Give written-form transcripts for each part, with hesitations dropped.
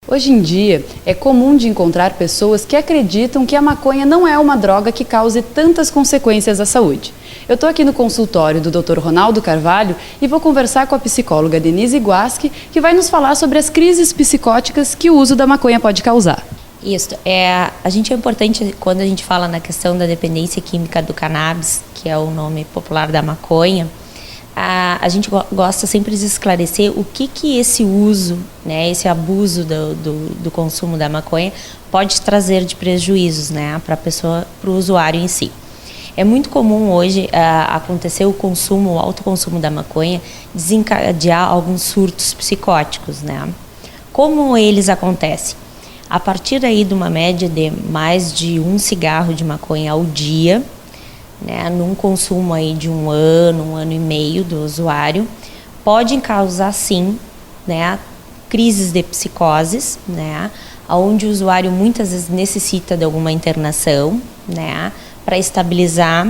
Hoje em dia, é comum de encontrar pessoas que acreditam que a maconha não é uma droga que cause tantas consequências à saúde. Eu estou aqui no consultório do Dr. Ronaldo Carvalho e vou conversar com a psicóloga Denise Guasque, que vai nos falar sobre as crises psicóticas que o uso da maconha pode causar. Isso, a gente é importante quando a gente fala na questão da dependência química do cannabis, que é o nome popular da maconha, a gente gosta sempre de esclarecer o que esse uso, né, esse abuso do consumo da maconha pode trazer de prejuízos, né, para a pessoa, para o usuário em si. É muito comum hoje acontecer o autoconsumo da maconha desencadear alguns surtos psicóticos, né? Como eles acontecem? A partir aí de uma média de mais de 1 cigarro de maconha ao dia, né, num consumo aí de 1 ano e meio do usuário, podem causar sim, né, crises de psicoses, né, onde o usuário muitas vezes necessita de alguma internação, né, para estabilizar,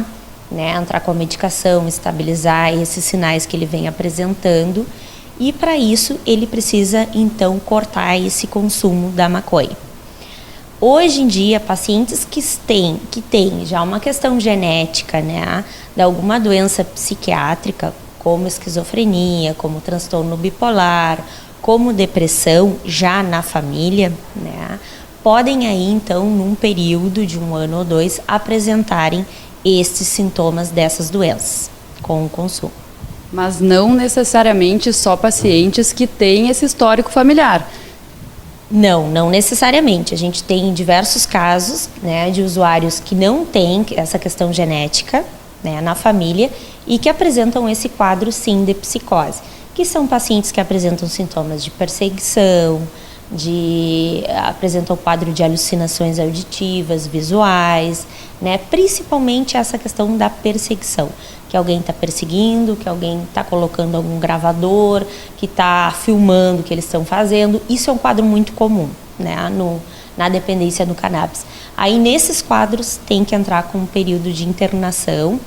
né, entrar com a medicação, estabilizar esses sinais que ele vem apresentando, e para isso ele precisa então cortar esse consumo da maconha. Hoje em dia, pacientes que têm já uma questão genética, né, de alguma doença psiquiátrica, como esquizofrenia, como transtorno bipolar, como depressão, já na família, né, podem aí então, num período de 1 ano ou 2, apresentarem estes sintomas dessas doenças com o consumo. Mas não necessariamente só pacientes que têm esse histórico familiar. Não necessariamente. A gente tem diversos casos, né, de usuários que não têm essa questão genética, né, na família e que apresentam esse quadro sim de psicose, que são pacientes que apresentam sintomas de perseguição, apresentam o quadro de alucinações auditivas, visuais, né, principalmente essa questão da perseguição, que alguém está perseguindo, que alguém está colocando algum gravador, que está filmando o que eles estão fazendo. Isso é um quadro muito comum, né, na dependência do cannabis. Aí nesses quadros tem que entrar com um período de internação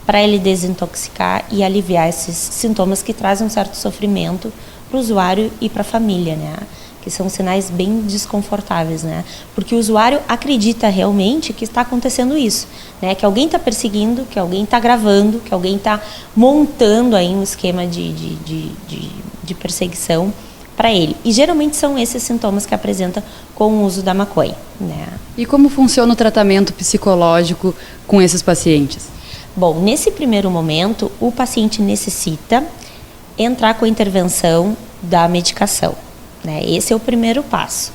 para ele desintoxicar e aliviar esses sintomas que trazem um certo sofrimento para o usuário e para a família, né? Que são sinais bem desconfortáveis, né? Porque o usuário acredita realmente que está acontecendo isso, né? Que alguém está perseguindo, que alguém está gravando, que alguém está montando aí um esquema de perseguição para ele. E geralmente são esses sintomas que apresenta com o uso da maconha, né? E como funciona o tratamento psicológico com esses pacientes? Bom, nesse primeiro momento, o paciente necessita entrar com a intervenção da medicação, né? Esse é o primeiro passo,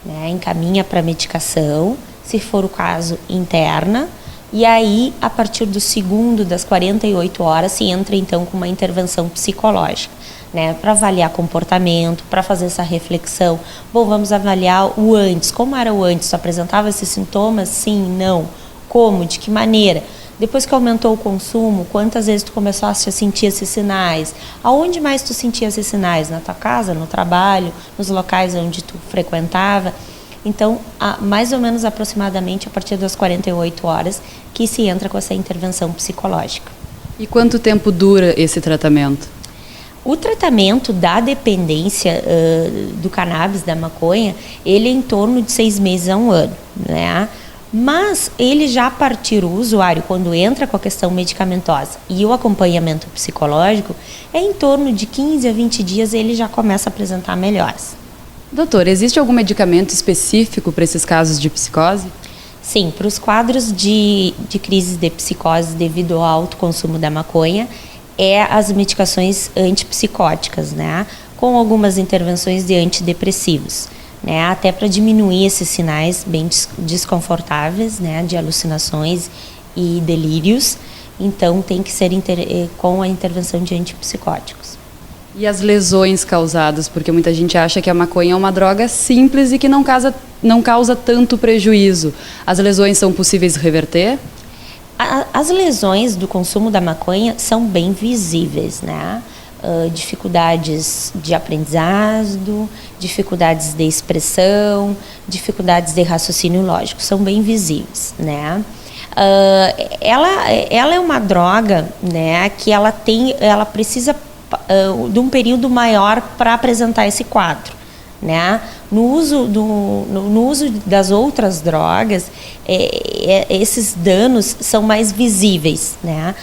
né? Encaminha para a medicação, se for o caso, interna, e aí, a partir do segundo das 48 horas, se entra então com uma intervenção psicológica, né? Para avaliar comportamento, para fazer essa reflexão. Bom, vamos avaliar o antes. Como era o antes? Tu apresentava esses sintomas? Sim, não. Como? De que maneira? Depois que aumentou o consumo, quantas vezes tu começaste a sentir esses sinais? Aonde mais tu sentia esses sinais? Na tua casa, no trabalho, nos locais onde tu frequentava? Então, mais ou menos aproximadamente a partir das 48 horas que se entra com essa intervenção psicológica. E quanto tempo dura esse tratamento? O tratamento da dependência do cannabis, da maconha, ele é em torno de 6 meses a 1 ano, né? Mas ele já a partir do usuário, quando entra com a questão medicamentosa e o acompanhamento psicológico, é em torno de 15 a 20 dias ele já começa a apresentar melhoras. Doutor, existe algum medicamento específico para esses casos de psicose? Sim, para os quadros de crises de psicose devido ao alto consumo da maconha, as medicações antipsicóticas, né? Com algumas intervenções de antidepressivos, né, até para diminuir esses sinais bem desconfortáveis, né, de alucinações e delírios. Então tem que ser com a intervenção de antipsicóticos. E as lesões causadas? Porque muita gente acha que a maconha é uma droga simples e que não causa tanto prejuízo. As lesões são possíveis de reverter? As lesões do consumo da maconha são bem visíveis, né? Dificuldades de aprendizado, dificuldades de expressão, dificuldades de raciocínio lógico, são bem visíveis, né? Ela é uma droga, né, que ela precisa de um período maior para apresentar esse quadro, né? No uso das outras drogas, esses danos são mais visíveis, né?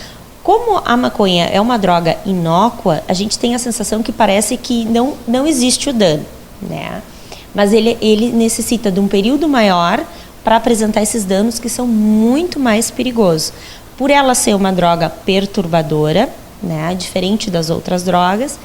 Como a maconha é uma droga inócua, a gente tem a sensação que parece que não existe o dano, né? Mas ele necessita de um período maior para apresentar esses danos que são muito mais perigosos. Por ela ser uma droga perturbadora, né, diferente das outras drogas,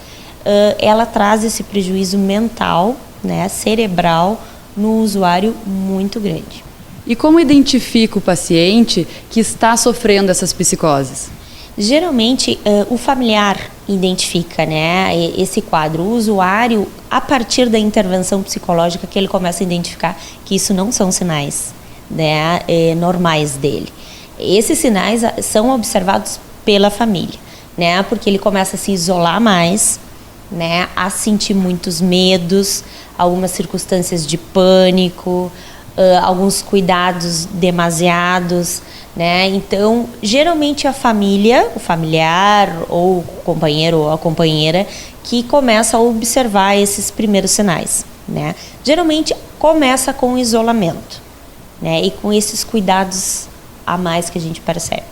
ela traz esse prejuízo mental, né, cerebral, no usuário muito grande. E como identifica o paciente que está sofrendo essas psicoses? Geralmente, o familiar identifica, né, esse quadro. O usuário, a partir da intervenção psicológica, que ele começa a identificar que isso não são sinais, né, normais dele. Esses sinais são observados pela família, né, porque ele começa a se isolar mais, né, a sentir muitos medos, algumas circunstâncias de pânico, alguns cuidados demasiados, né? Então, geralmente a família, o familiar ou o companheiro ou a companheira que começa a observar esses primeiros sinais, né? Geralmente começa com o isolamento, né? E com esses cuidados a mais que a gente percebe.